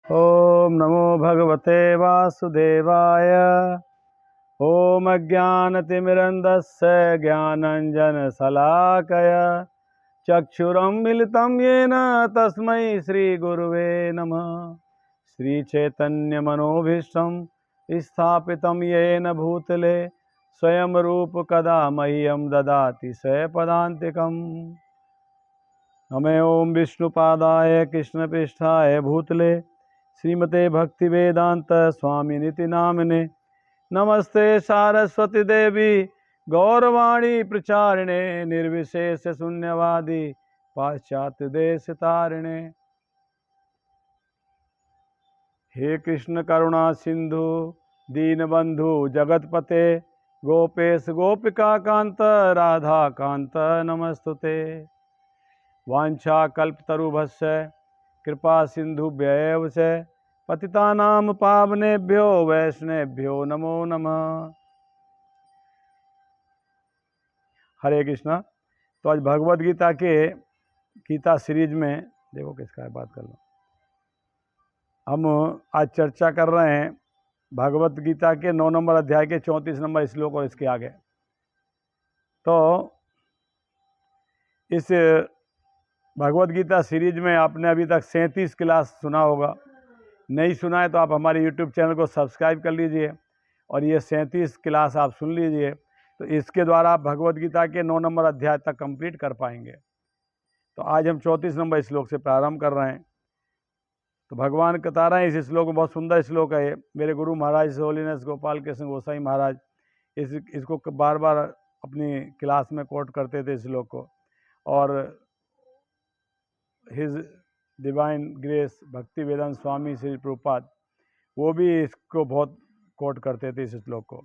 ओम नमो भगवते वासुदेवाय। ओम अज्ञानतिमिरन्धस्य ज्ञानञ्जनशलाकय चक्षुरुन्मिलितं येन तस्मै श्रीगुरुवे नमः। श्रीचैतन्यमनोभीष्टं स्थापितं येन भूतले स्वयं रूपकदा मह्यं ददाति स्वपदान्तिकम्। नमः ओं विष्णुपादाय कृष्णपृष्ठाय भूतले श्रीमते भक्तिवेदांत स्वामिनिति नामिने। नमस्ते सारस्वती देवी गौरवाणी प्रचारिणे निर्विशेष शून्यवादी पाश्चात्य देश तारिणे। हे कृष्ण करुणा सिंधु दीनबंधु जगतपते गोपेश गोपिका कांत राधा कांत नमस्तुते। वांछा कल्पतरुभस्य कृपा सिंधुभ्यैव च पतितानां पावनेभ्यो वैष्णवेभ्यो नमो नमः। हरे कृष्णा। तो आज भगवद गीता के गीता सीरीज में देखो किसका बात कर लो। हम आज चर्चा कर रहे हैं भगवद गीता के 9 नंबर अध्याय के 34 नंबर श्लोक और इसके आगे। तो इस भगवद गीता सीरीज में आपने अभी तक 37 क्लास सुना होगा। नहीं सुना है तो आप हमारे YouTube चैनल को सब्सक्राइब कर लीजिए और ये 37 क्लास आप सुन लीजिए। तो इसके द्वारा आप भगवद गीता के 9 नंबर अध्याय तक कंप्लीट कर पाएंगे। तो आज हम 34 नंबर श्लोक से प्रारंभ कर रहे हैं। तो भगवान बता रहे हैं, इस श्लोक में बहुत सुंदर श्लोक है। मेरे गुरु महाराज होलीनेस गोपाल कृष्ण गोसाई महाराज इसको बार बार अपनी क्लास में कोट करते थे इस श्लोक को। और हिज डिवाइन ग्रेस भक्ति वेदांत स्वामी श्री प्रभुपाद वो भी इसको बहुत कोट करते थे इस श्लोक को।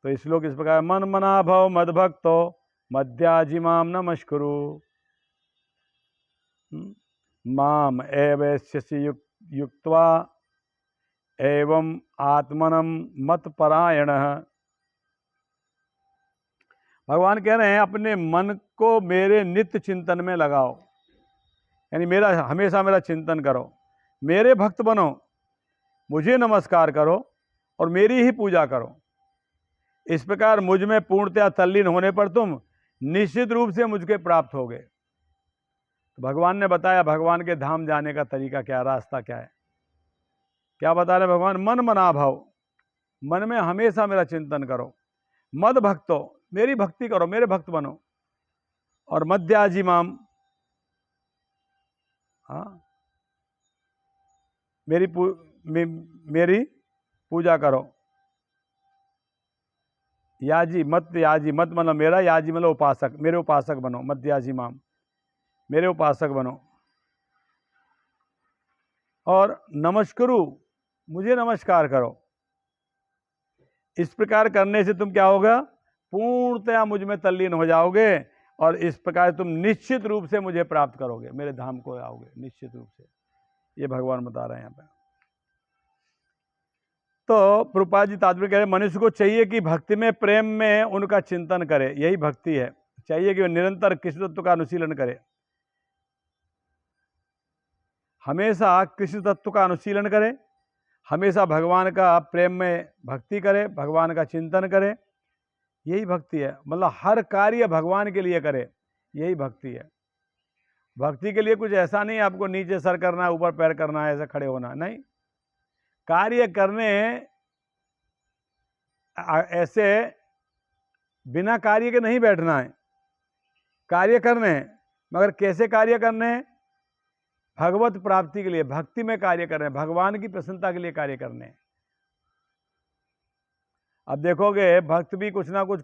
तो इस श्लोक इस प्रकार, मन मना भव मद्भक्तो मध्याजिमाम नमस्कुरु माम एवैष्यसि युक्त्वा एवं आत्मनम मत परायणः। भगवान कह रहे हैं अपने मन को मेरे नित्य चिंतन में लगाओ, यानी हमेशा मेरा चिंतन करो, मेरे भक्त बनो, मुझे नमस्कार करो और मेरी ही पूजा करो। इस प्रकार मुझ में पूर्णतया तल्लीन होने पर तुम निश्चित रूप से मुझके प्राप्त होगे। तो भगवान ने बताया भगवान के धाम जाने का तरीका क्या, रास्ता क्या है। क्या बता रहे भगवान? मन मना भाव, मन में हमेशा मेरा चिंतन करो। मद भक्तो, मेरी भक्ति करो, मेरे भक्त बनो। और मध्याजिमाम, हाँ, मेरी पूजा करो। याजी मत मतलब मेरा, याजी मतलब उपासक, मेरे उपासक बनो। मध्याजी माम, मेरे उपासक बनो। और नमस्कुरु, मुझे नमस्कार करो। इस प्रकार करने से तुम क्या होगा? पूर्णतया मुझ में तल्लीन हो जाओगे और इस प्रकार तुम निश्चित रूप से मुझे प्राप्त करोगे, मेरे धाम को आओगे निश्चित रूप से। ये भगवान बता रहे हैं यहाँ पे। तो प्रभुपाद जी तात्पर्य कह रहे हैं, मनुष्य को चाहिए कि भक्ति में, प्रेम में उनका चिंतन करे, यही भक्ति है। चाहिए कि वह निरंतर कृष्ण तत्व का अनुशीलन करे, हमेशा कृष्ण तत्व का अनुशीलन करे, हमेशा भगवान का प्रेम में भक्ति करे, भगवान का चिंतन करे। यही भक्ति है। मतलब हर कार्य भगवान के लिए करे, यही भक्ति है। भक्ति के लिए कुछ ऐसा नहीं आपको नीचे सर करना है, ऊपर पैर करना है, ऐसा खड़े होना नहीं। कार्य करने ऐसे बिना कार्य के नहीं बैठना है, कार्य करने हैं। मगर कैसे कार्य करने हैं? भगवत प्राप्ति के लिए, भक्ति में कार्य कर रहे हैं, भगवान की प्रसन्नता के लिए कार्य करने हैं। अब देखोगे भक्त भी कुछ ना कुछ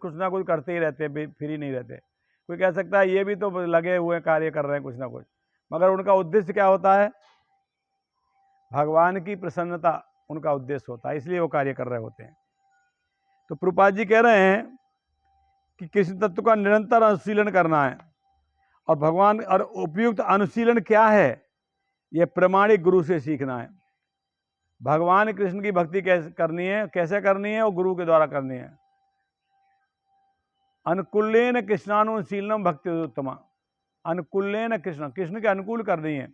करते ही रहते हैं, फ्री नहीं रहते। कोई कह सकता है ये भी तो लगे हुए कार्य कर रहे हैं कुछ ना कुछ, मगर उनका उद्देश्य क्या होता है? भगवान की प्रसन्नता उनका उद्देश्य होता है, इसलिए वो कार्य कर रहे होते हैं। तो प्रभुपाद जी कह रहे हैं कि कृष्ण तत्व का निरंतर अनुशीलन करना है। और भगवान और उपयुक्त अनुशीलन क्या है? ये प्रामाणिक गुरु से सीखना है। भगवान कृष्ण की भक्ति कैसे करनी है, कैसे करनी है? वो गुरु के द्वारा करनी है। अनुकूलेन कृष्णानुशीलनम भक्ति उत्तमा, अनुकूलेन कृष्ण, कृष्ण के अनुकूल करनी है।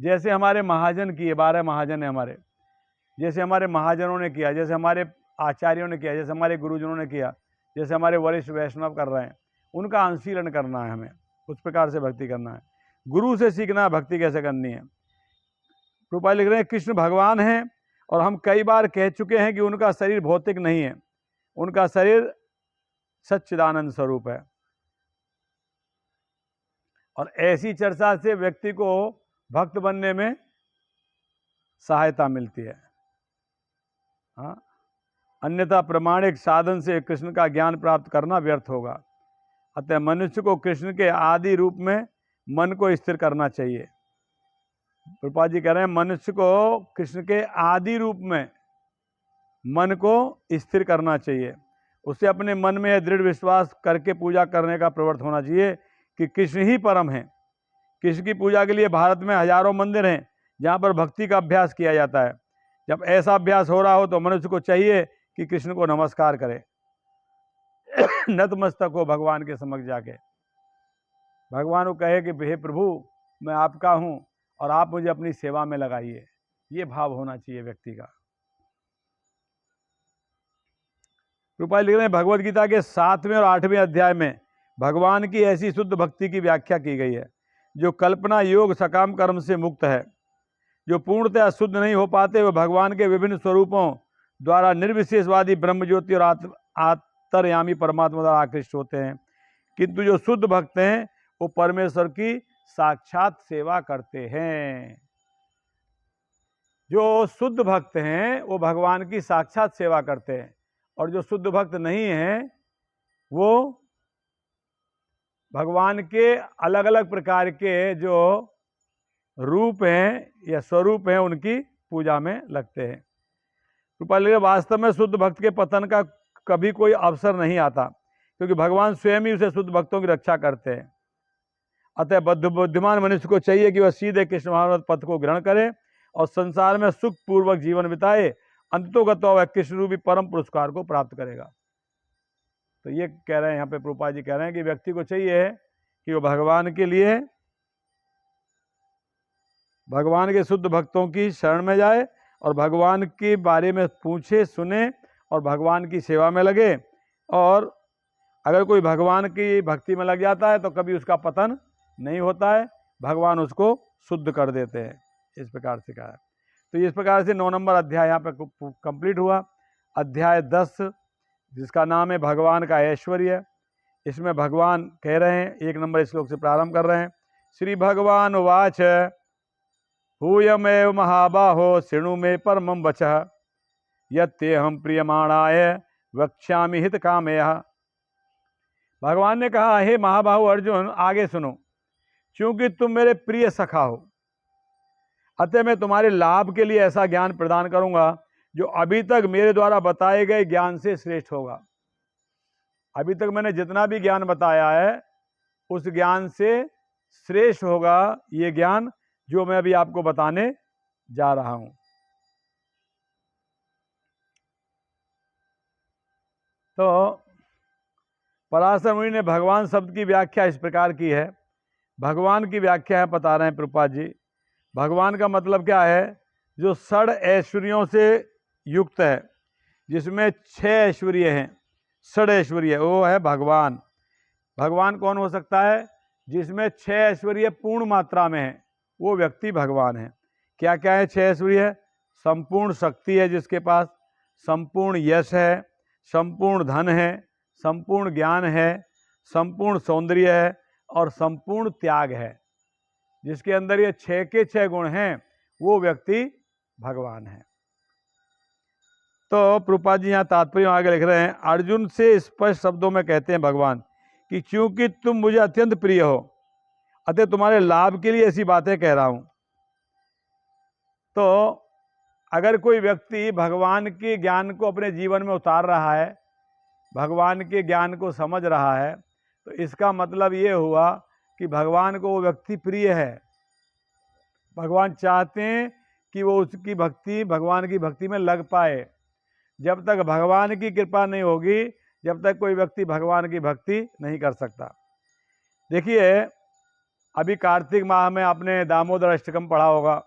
जैसे हमारे महाजन किए, 12 महाजन है हमारे, जैसे हमारे महाजनों ने किया, जैसे हमारे आचार्यों ने किया, जैसे हमारे गुरुजनों ने किया, जैसे हमारे वरिष्ठ वैष्णव कर रहे हैं, उनका अनुशीलन करना है हमें, उस प्रकार से भक्ति करना है। गुरु से सीखना है भक्ति कैसे करनी है। रूपा लिख रहे हैं कृष्ण भगवान हैं और हम कई बार कह चुके हैं कि उनका शरीर भौतिक नहीं है, उनका शरीर सच्चिदानंद स्वरूप है। और ऐसी चर्चा से व्यक्ति को भक्त बनने में सहायता मिलती है। हाँ, अन्यथा प्रमाणिक साधन से कृष्ण का ज्ञान प्राप्त करना व्यर्थ होगा। अतः मनुष्य को कृष्ण के आदि रूप में मन को स्थिर करना चाहिए। प्रभुपाद जी कह रहे हैं मनुष्य को कृष्ण के आदि रूप में मन को स्थिर करना चाहिए। उसे अपने मन में दृढ़ विश्वास करके पूजा करने का प्रवृत्त होना चाहिए कि कृष्ण ही परम है। कृष्ण की पूजा के लिए भारत में हजारों मंदिर हैं जहाँ पर भक्ति का अभ्यास किया जाता है। जब ऐसा अभ्यास हो रहा हो तो मनुष्य को चाहिए कि कृष्ण को नमस्कार करे, नतमस्तक हो भगवान के समक्ष जाके, भगवान को कहे कि हे प्रभु मैं आपका हूँ और आप मुझे अपनी सेवा में लगाइए। ये भाव होना चाहिए व्यक्ति का। रूपाल लिख रहे हैं भगवद गीता के 7वें और 8वें अध्याय में भगवान की ऐसी शुद्ध भक्ति की व्याख्या की गई है जो कल्पना योग सकाम कर्म से मुक्त है। जो पूर्णतः शुद्ध नहीं हो पाते वे भगवान के विभिन्न स्वरूपों द्वारा निर्विशेषवादी ब्रह्म ज्योति और आंतर्यामी परमात्मा द्वारा आकृष्ट होते हैं, किंतु जो शुद्ध भक्त हैं वो परमेश्वर की साक्षात सेवा करते हैं। जो शुद्ध भक्त हैं वो भगवान की साक्षात सेवा करते हैं और जो शुद्ध भक्त नहीं हैं वो भगवान के अलग अलग प्रकार के जो रूप हैं या स्वरूप हैं उनकी पूजा में लगते हैं। रूपाली वास्तव में शुद्ध भक्त के पतन का कभी कोई अवसर नहीं आता क्योंकि भगवान स्वयं ही उसे शुद्ध भक्तों की रक्षा करते हैं। अतः बुद्धिमान मनुष्य को चाहिए कि वह सीधे कृष्ण भावनात्मक पथ को ग्रहण करे और संसार में सुख पूर्वक जीवन बिताए। अंततोगत वह कृष्ण रूपी परम पुरस्कार को प्राप्त करेगा। तो ये कह रहे हैं यहाँ पे प्रभुपाद जी कह रहे हैं कि व्यक्ति को चाहिए कि वो भगवान के लिए, भगवान के शुद्ध भक्तों की शरण में जाए और भगवान के बारे में पूछे सुने और भगवान की सेवा में लगे। और अगर कोई भगवान की भक्ति में लग जाता है तो कभी उसका पतन नहीं होता है, भगवान उसको शुद्ध कर देते हैं। इस प्रकार से कहा है। तो इस प्रकार से 9 नंबर अध्याय यहाँ पे कंप्लीट हुआ। अध्याय 10 जिसका नाम है भगवान का ऐश्वर्य, इसमें भगवान कह रहे हैं, 1 नंबर श्लोक से प्रारंभ कर रहे हैं। श्री भगवान उवाच हूयमेव महाबाहो शृणु मे परमं वचः यत्तेऽहं प्रियमाणाय वक्ष्यामि हित कामयः। भगवान ने कहा हे महाबाहु अर्जुन आगे सुनो, क्योंकि तुम मेरे प्रिय सखा हो अतः मैं तुम्हारे लाभ के लिए ऐसा ज्ञान प्रदान करूंगा जो अभी तक मेरे द्वारा बताए गए ज्ञान से श्रेष्ठ होगा। अभी तक मैंने जितना भी ज्ञान बताया है उस ज्ञान से श्रेष्ठ होगा ये ज्ञान जो मैं अभी आपको बताने जा रहा हूं। तो पराशर मुनि ने भगवान शब्द की व्याख्या इस प्रकार की है। भगवान की व्याख्या है बता रहे हैं प्रभुपाद जी। भगवान का मतलब क्या है? जो 6 ऐश्वर्यों से युक्त है, जिसमें 6 ऐश्वर्य हैं, 6 ऐश्वर्य वो है भगवान। भगवान कौन हो सकता है? जिसमें 6 ऐश्वर्य पूर्ण मात्रा में है वो व्यक्ति भगवान है। क्या क्या है 6 ऐश्वर्य? संपूर्ण शक्ति है जिसके पास, संपूर्ण यश है, संपूर्ण धन है, संपूर्ण ज्ञान है, संपूर्ण सौंदर्य है और संपूर्ण त्याग है। जिसके अंदर ये 6 के 6 गुण हैं वो व्यक्ति भगवान है। तो प्रभुपाद जी यहाँ तात्पर्य आगे लिख रहे हैं, अर्जुन से स्पष्ट शब्दों में कहते हैं भगवान कि क्योंकि तुम मुझे अत्यंत प्रिय हो अतः तुम्हारे लाभ के लिए ऐसी बातें कह रहा हूं। तो अगर कोई व्यक्ति भगवान के ज्ञान को अपने जीवन में उतार रहा है, भगवान के ज्ञान को समझ रहा है, तो इसका मतलब ये हुआ कि भगवान को वो व्यक्ति प्रिय है। भगवान चाहते हैं कि वो उसकी भक्ति, भगवान की भक्ति में लग पाए। जब तक भगवान की कृपा नहीं होगी, जब तक कोई व्यक्ति भगवान की भक्ति नहीं कर सकता। देखिए अभी कार्तिक माह में आपने दामोदर अष्टकम पढ़ा होगा।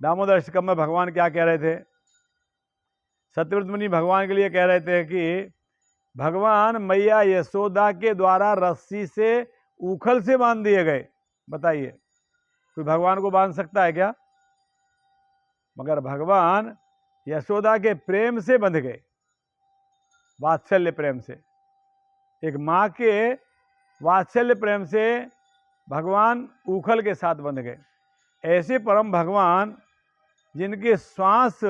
दामोदर अष्टकम में भगवान क्या कह रहे थे? सत्यव्रत मुनि भगवान के लिए कह रहे थे कि भगवान मैया यशोदा के द्वारा रस्सी से उखल से बांध दिए गए। बताइए, कोई भगवान को बांध सकता है क्या? मगर भगवान यशोदा के प्रेम से बंध गए, वात्सल्य प्रेम से। एक माँ के वात्सल्य प्रेम से भगवान उखल के साथ बंध गए। ऐसे परम भगवान जिनके श्वास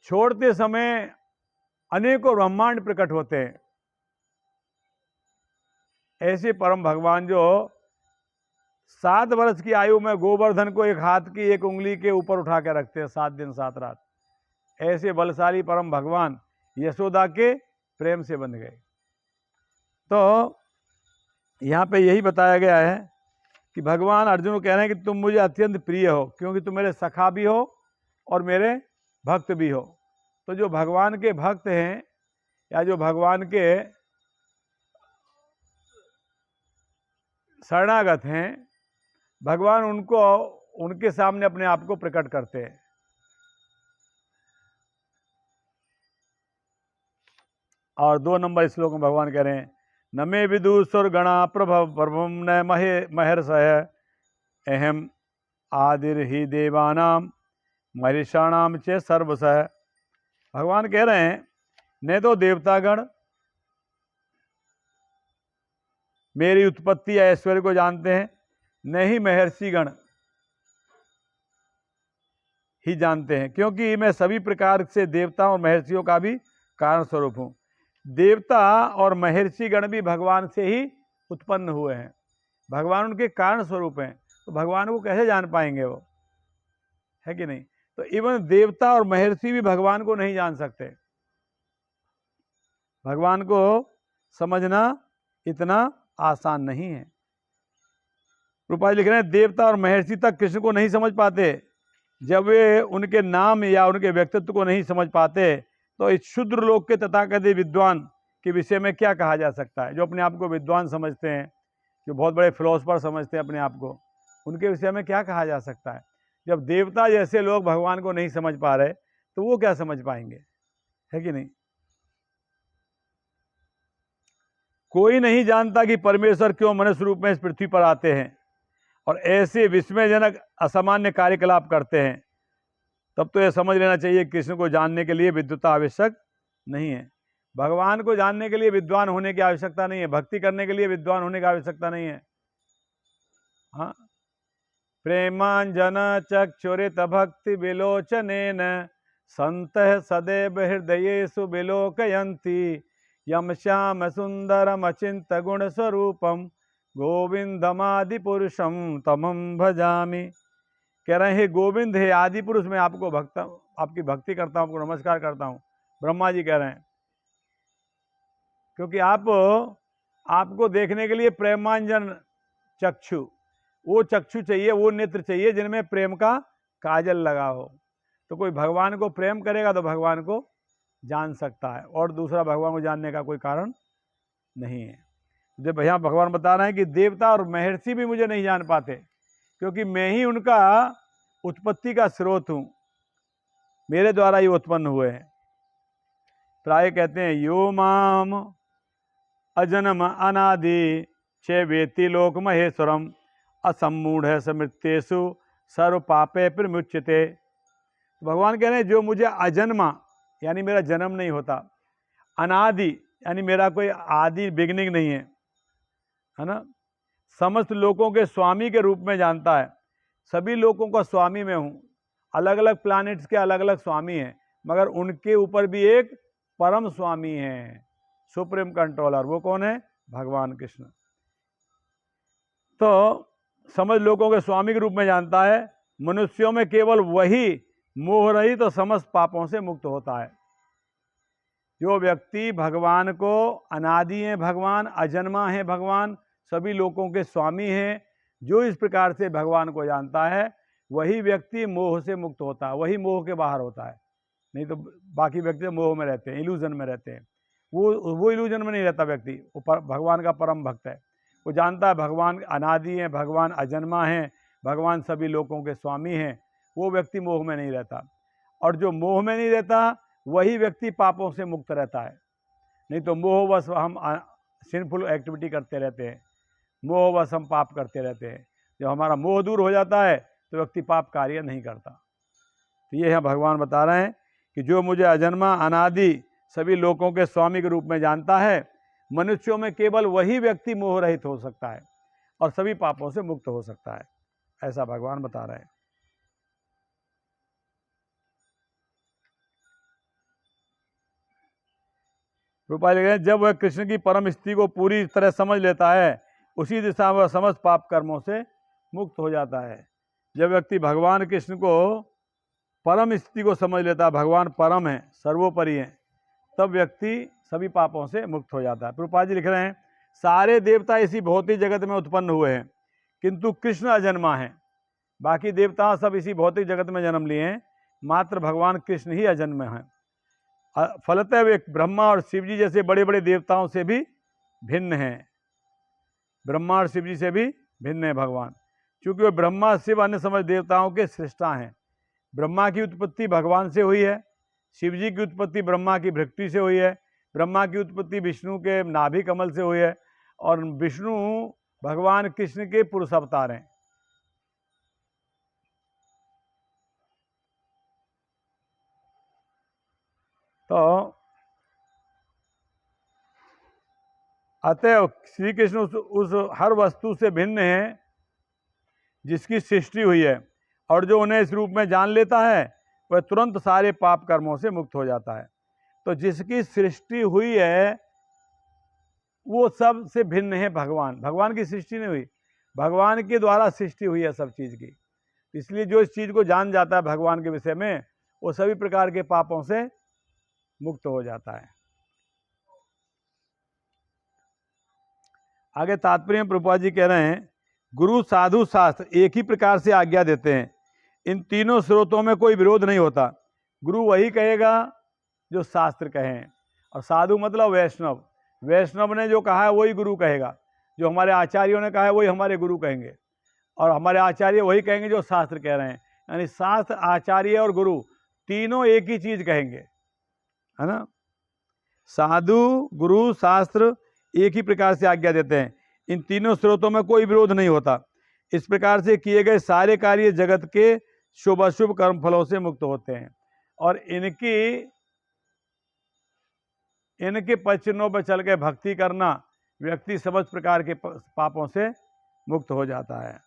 छोड़ते समय अनेकों ब्रह्मांड प्रकट होते हैं, ऐसे परम भगवान जो 7 वर्ष की आयु में गोवर्धन को एक हाथ की एक उंगली के ऊपर उठा के रखते हैं 7 दिन 7 रात, ऐसे बलशाली परम भगवान यशोदा के प्रेम से बंध गए। तो यहाँ पे यही बताया गया है कि भगवान अर्जुन को कह रहे हैं कि तुम मुझे अत्यंत प्रिय हो, क्योंकि तुम मेरे सखा भी हो और मेरे भक्त भी हो। तो जो भगवान के भक्त हैं या जो भगवान के शरणागत हैं, भगवान उनको उनके सामने अपने आप को प्रकट करते हैं। और 2 नंबर श्लोक में भगवान कह रहे हैं, न मे विदुषुर गणा प्रभवम न महर्षय अहम आदिर्हि देवानाम महिषाणाम चे सर्वसः। भगवान कह रहे हैं, न तो देवतागण मेरी उत्पत्ति या ऐश्वर्य को जानते हैं, न ही महर्षिगण ही जानते हैं, क्योंकि मैं सभी प्रकार से देवता और महर्षियों का भी कारण स्वरूप हूँ। देवता और महर्षिगण भी भगवान से ही उत्पन्न हुए हैं, भगवान उनके कारण स्वरूप हैं, तो भगवान को कैसे जान पाएंगे वो, है कि नहीं? तो इवन देवता और महर्षि भी भगवान को नहीं जान सकते। भगवान को समझना इतना आसान नहीं है। रूपा जी लिख रहे हैं, देवता और महर्षि तक कृष्ण को नहीं समझ पाते। जब वे उनके नाम या उनके व्यक्तित्व को नहीं समझ पाते, तो इस क्षुद्र लोक के तथाकथित विद्वान के विषय में क्या कहा जा सकता है? जो अपने आप को विद्वान समझते हैं, जो बहुत बड़े फिलोसफर समझते हैं अपने आप को, उनके विषय में क्या कहा जा सकता है? जब देवता जैसे लोग भगवान को नहीं समझ पा रहे, तो वो क्या समझ पाएंगे, है कि नहीं? कोई नहीं जानता कि परमेश्वर क्यों मनुष्य रूप में इस पृथ्वी पर आते हैं और ऐसे विस्मयजनक असामान्य कार्यकलाप करते हैं। तब तो यह समझ लेना चाहिए कि कृष्ण को जानने के लिए विद्वता आवश्यक नहीं है। भगवान को जानने के लिए विद्वान होने की आवश्यकता नहीं है, भक्ति करने के लिए विद्वान होने की आवश्यकता नहीं है। हाँ, प्रेमांजन चक्षुरित भक्ति विलोचनेन संतः सदैव हृदयेषु विलोकयन्ति यम श्याम सुंदरम अचिंत गुण स्वरूपम गोविंदमादि पुरुषम तमं भजामि। कह रहे हैं, गोविंद है आदि पुरुष, मैं आपको आपकी भक्ति करता हूँ, आपको नमस्कार करता हूँ। ब्रह्मा जी कह रहे हैं, क्योंकि आपको देखने के लिए प्रेमांजन चक्षु, वो चक्षु चाहिए, वो नेत्र चाहिए जिनमें प्रेम का काजल लगा हो। तो कोई भगवान को प्रेम करेगा तो भगवान को जान सकता है, और दूसरा भगवान को जानने का कोई कारण नहीं है। जब भैया भगवान बता रहे हैं कि देवता और महर्षि भी मुझे नहीं जान पाते, क्योंकि मैं ही उनका उत्पत्ति का स्रोत हूँ, मेरे द्वारा ही उत्पन्न हुए हैं। प्राय कहते हैं, यो माम अजन्म अनादि चे वेति लोक महेश्वरम असमूढ़ समृत्येषु सर्व पापे प्रमुच्यते। भगवान कह रहे हैं, जो मुझे अजन्मा यानी मेरा जन्म नहीं होता, अनादि यानी मेरा कोई आदि बिगनिंग नहीं है ना, समस्त लोगों के स्वामी के रूप में जानता है। सभी लोगों का स्वामी मैं हूँ, अलग अलग प्लैनेट्स के अलग अलग स्वामी हैं, मगर उनके ऊपर भी एक परम स्वामी है, सुप्रीम कंट्रोलर। वो कौन है? भगवान कृष्ण। तो समझ लोगों के स्वामी के रूप में जानता है। मनुष्यों में केवल वही मोह रहित तो समस्त पापों से मुक्त होता है। जो व्यक्ति भगवान को अनादि है, भगवान अजन्मा है, भगवान सभी लोगों के स्वामी हैं, जो इस प्रकार से भगवान को जानता है, वही व्यक्ति मोह से मुक्त होता है, वही मोह के बाहर होता है। नहीं तो बाकी व्यक्ति मोह में रहते हैं, इल्यूजन में रहते हैं। वो इल्यूजन में नहीं रहता व्यक्ति, वो भगवान का परम भक्त है। वो जानता है भगवान अनादि हैं, भगवान अजन्मा हैं, भगवान सभी लोगों के स्वामी हैं, वो व्यक्ति मोह में नहीं रहता। और जो मोह में नहीं रहता वही व्यक्ति पापों से मुक्त रहता है। नहीं तो मोहवश हम सिंफुल एक्टिविटी करते रहते हैं, मोहवश हम पाप करते रहते हैं। जब हमारा मोह दूर हो जाता है तो व्यक्ति पाप कार्य नहीं करता। तो ये है भगवान बता रहे हैं कि जो मुझे अजन्मा अनादि सभी लोगों के स्वामी के रूप में जानता है, मनुष्यों में केवल वही व्यक्ति मोह रहित हो सकता है और सभी पापों से मुक्त हो सकता है, ऐसा भगवान बता रहे हैं। रूपा लिख रहे हैं, जब वह कृष्ण की परम स्थिति को पूरी तरह समझ लेता है, उसी दिशा में वह समस्त पाप कर्मों से मुक्त हो जाता है। जब व्यक्ति भगवान कृष्ण को परम स्थिति को समझ लेता है, भगवान परम है, सर्वोपरि है, तब व्यक्ति सभी पापों से मुक्त हो जाता है। प्रभुपाद जी लिख रहे हैं, सारे देवता इसी भौतिक जगत में उत्पन्न हुए हैं, किंतु कृष्ण अजन्मा है। बाकी देवता सब इसी भौतिक जगत में जन्म लिए हैं, मात्र भगवान कृष्ण ही अजन्म हैं। फलतः वे ब्रह्मा और शिव जी जैसे बड़े बड़े देवताओं से भी भिन्न हैं। ब्रह्मा और शिव जी से भी भिन्न है भगवान, क्योंकि वे ब्रह्मा शिव अन्य समस्त देवताओं के सृष्टा हैं। ब्रह्मा की उत्पत्ति भगवान से हुई है, शिव जी की उत्पत्ति ब्रह्मा की भृकुटी से हुई है, ब्रह्मा की उत्पत्ति विष्णु के नाभि कमल से हुई है, और विष्णु भगवान कृष्ण के पुरुष अवतार हैं। तो अतः श्री कृष्ण उस हर वस्तु से भिन्न है जिसकी सृष्टि हुई है, और जो उन्हें इस रूप में जान लेता है वह तुरंत सारे पाप कर्मों से मुक्त हो जाता है। तो जिसकी सृष्टि हुई है वो सब से भिन्न है भगवान। भगवान की सृष्टि नहीं हुई, भगवान के द्वारा सृष्टि हुई है सब चीज़ की। इसलिए जो इस चीज़ को जान जाता है भगवान के विषय में, वो सभी प्रकार के पापों से मुक्त हो जाता है। आगे तात्पर्य में प्रभुपाद जी कह रहे हैं, गुरु साधु शास्त्र एक ही प्रकार से आज्ञा देते हैं, इन तीनों स्रोतों में कोई विरोध नहीं होता। गुरु वही कहेगा जो शास्त्र कहें, और साधु मतलब वैष्णव, वैष्णव ने जो कहा है वही गुरु कहेगा, जो हमारे आचार्यों ने कहा है वही हमारे गुरु कहेंगे, और हमारे आचार्य वही कहेंगे जो शास्त्र कह रहे हैं। यानी शास्त्र, आचार्य और गुरु तीनों एक ही चीज़ कहेंगे, है ना। साधु गुरु शास्त्र एक ही प्रकार से आज्ञा देते हैं, इन तीनों स्रोतों में कोई विरोध नहीं होता। इस प्रकार से किए गए सारे कार्य जगत के शुभ अशुभ कर्म फलों से मुक्त होते हैं, और इनके पश्चिनों पर चल के भक्ति करना व्यक्ति समस्त प्रकार के पापों से मुक्त हो जाता है।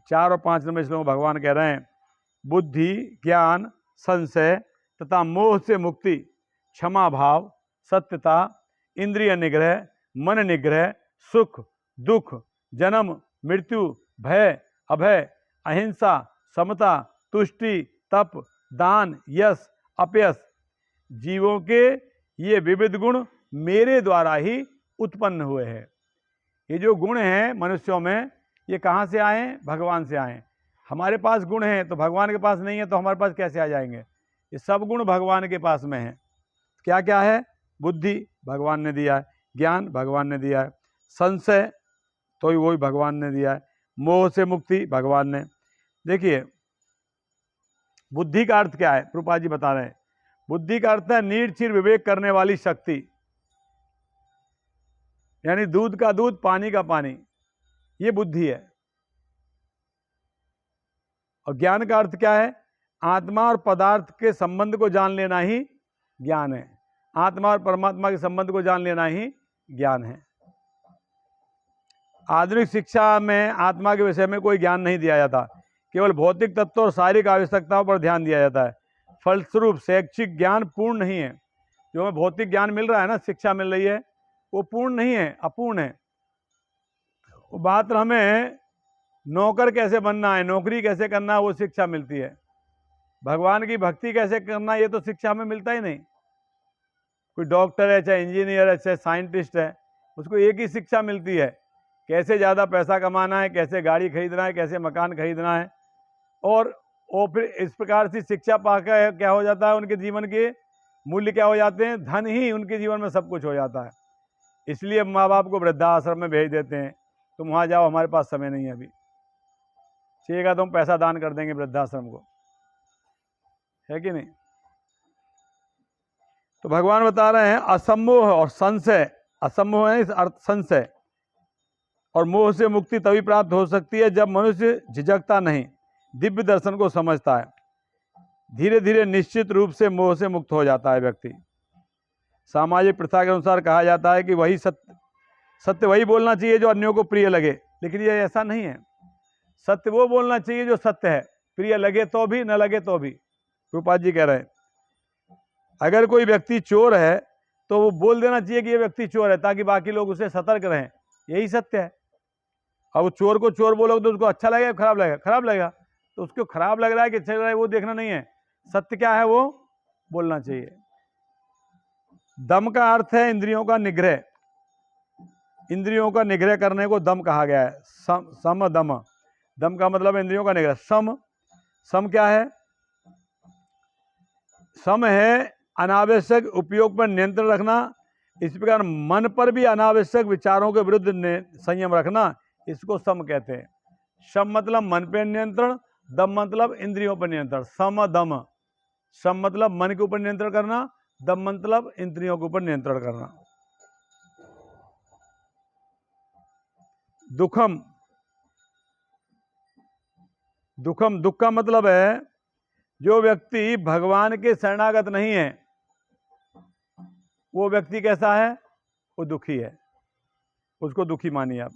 4 और 5 नंबर श्लोक भगवान कह रहे हैं, बुद्धि, ज्ञान, संशय तथा मोह से मुक्ति, क्षमा भाव, सत्यता, इंद्रिय निग्रह, मन निग्रह, सुख दुख, जन्म मृत्यु, भय अभय, अहिंसा, समता, तुष्टि, तप, दान, यश अपयश, जीवों के ये विविध गुण मेरे द्वारा ही उत्पन्न हुए हैं। ये जो गुण हैं मनुष्यों में, ये कहाँ से आए हैं? भगवान से आए हैं। हमारे पास गुण हैं तो भगवान के पास नहीं है, तो हमारे पास कैसे आ जाएंगे? ये सब गुण भगवान के पास में हैं। क्या क्या है? बुद्धि भगवान ने दिया है, ज्ञान भगवान ने दिया है, संशय तो वही भगवान ने दिया है, मोह से मुक्ति भगवान ने। देखिए बुद्धि का अर्थ क्या है? प्रभुपाद जी बता रहे हैं, बुद्धि का अर्थ है निर्चिर विवेक करने वाली शक्ति, यानी दूध का दूध, पानी का पानी, ये बुद्धि है। और ज्ञान का अर्थ क्या है? आत्मा और पदार्थ के संबंध को जान लेना ही ज्ञान है। आत्मा और परमात्मा के संबंध को जान लेना ही ज्ञान है। आधुनिक शिक्षा में आत्मा के विषय में कोई ज्ञान नहीं दिया जाता, केवल भौतिक तत्व और शारीरिक आवश्यकताओं पर ध्यान दिया जाता है। फलस्वरूप शैक्षिक ज्ञान पूर्ण नहीं है। जो हमें भौतिक ज्ञान मिल रहा है ना, शिक्षा मिल रही है, वो पूर्ण नहीं है, अपूर्ण है। वो बात हमें नौकर कैसे बनना है, नौकरी कैसे करना है, वो शिक्षा मिलती है। भगवान की भक्ति कैसे करना, ये तो शिक्षा में मिलता ही नहीं। कोई डॉक्टर है, चाहे इंजीनियर है, चाहे साइंटिस्ट है, उसको एक ही शिक्षा मिलती है, कैसे ज़्यादा पैसा कमाना है, कैसे गाड़ी खरीदना है, कैसे मकान खरीदना है। और वो फिर इस प्रकार से शिक्षा पाकर क्या हो जाता है, उनके जीवन के मूल्य क्या हो जाते हैं? धन ही उनके जीवन में सब कुछ हो जाता है। इसलिए माँ बाप को वृद्धाश्रम में भेज देते हैं, तुम वहाँ जाओ, हमारे पास समय नहीं है अभी, चाहिएगा तो हम पैसा दान कर देंगे वृद्धाश्रम को, है कि नहीं। तो भगवान बता रहे हैं असम्मोह और संशय, असम्मोह है इस अर्थ संशय, और मोह से मुक्ति तभी प्राप्त हो सकती है जब मनुष्य झिझकता नहीं, दिव्य दर्शन को समझता है। धीरे धीरे निश्चित रूप से मोह से मुक्त हो जाता है व्यक्ति। सामाजिक प्रथा के अनुसार कहा जाता है कि वही सत्य वही बोलना चाहिए जो अन्यों को प्रिय लगे, लेकिन ये ऐसा नहीं है। सत्य वो बोलना चाहिए जो सत्य है, प्रिय लगे तो भी, न लगे तो भी। रूपा जी कह रहे हैं अगर कोई व्यक्ति चोर है तो वो बोल देना चाहिए कि ये व्यक्ति चोर है, ताकि बाकी लोग उसे सतर्क रहें, यही सत्य है। अब वो चोर को चोर बोलोगे तो उसको अच्छा लगेगा, खराब लगेगा? खराब लगेगा। तो उसको खराब लग रहा है कि अच्छा लग रहा है वो देखना नहीं है, सत्य क्या है वो बोलना चाहिए। दम का अर्थ है इंद्रियों का निग्रह, इंद्रियों का निग्रह करने को दम कहा गया है। सम दम, दम का मतलब इंद्रियों का निग्रह। सम क्या है? सम है अनावश्यक उपयोग पर नियंत्रण रखना, इस प्रकार मन पर भी अनावश्यक विचारों के विरुद्ध संयम रखना, इसको सम कहते हैं। सम मतलब मन पर नियंत्रण, दम मतलब इंद्रियों पर नियंत्रण। सम दम, सम मतलब मन के ऊपर नियंत्रण करना, दम मतलब इंद्रियों के ऊपर नियंत्रण करना। दुखम, दुखम दुख का मतलब है जो व्यक्ति भगवान के शरणागत नहीं है वो व्यक्ति कैसा है? वो दुखी है, उसको दुखी मानिए आप।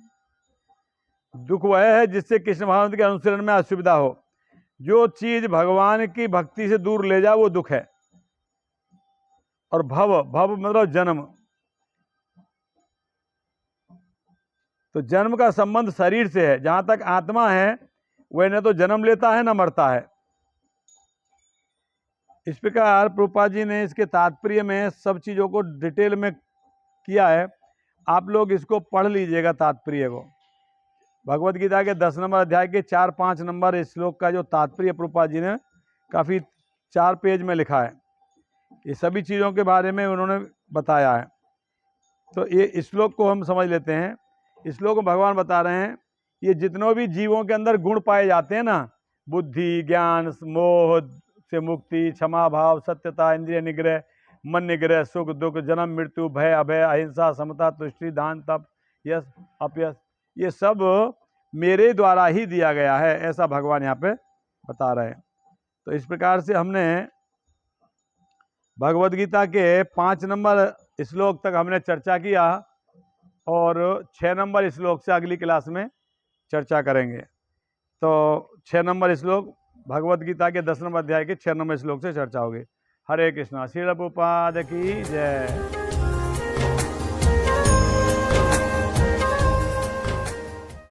दुख वह है जिससे कृष्ण भावना के अनुसरण में असुविधा हो। जो चीज भगवान की भक्ति से दूर ले जाए वो दुख है। और भव, भव मतलब जन्म, तो जन्म का संबंध शरीर से है। जहां तक आत्मा है वह न तो जन्म लेता है न मरता है। इस प्रकार प्रभुपाद जी ने इसके तात्पर्य में सब चीज़ों को डिटेल में किया है, आप लोग इसको पढ़ लीजिएगा तात्पर्य को। भगवत गीता के 10 नंबर अध्याय के 4-5 नंबर श्लोक का जो तात्पर्य प्रभुपाद जी ने काफ़ी 4 पेज में लिखा है, ये सभी चीज़ों के बारे में उन्होंने बताया है। तो ये श्लोक को हम समझ लेते हैं। इस श्लोक में भगवान बता रहे हैं ये जितनों भी जीवों के अंदर गुण पाए जाते हैं ना, बुद्धि, ज्ञान, मोह से मुक्ति, क्षमा भाव, सत्यता, इंद्रिय निग्रह, मन निग्रह, सुख दुख, जन्म मृत्यु, भय अभय, अहिंसा, समता, तुष्टि, दान, तप, यश अपयश, ये सब मेरे द्वारा ही दिया गया है, ऐसा भगवान यहाँ पे बता रहे हैं। तो इस प्रकार से हमने भगवद गीता के 5 नंबर श्लोक तक हमने चर्चा किया और 6 नंबर श्लोक से अगली क्लास में चर्चा करेंगे। तो 6 नंबर श्लोक भगवत गीता के 10 नंबर अध्याय के 6 नंबर श्लोक से चर्चा होगी। हरे कृष्णा। श्रील प्रभुपाद की जय।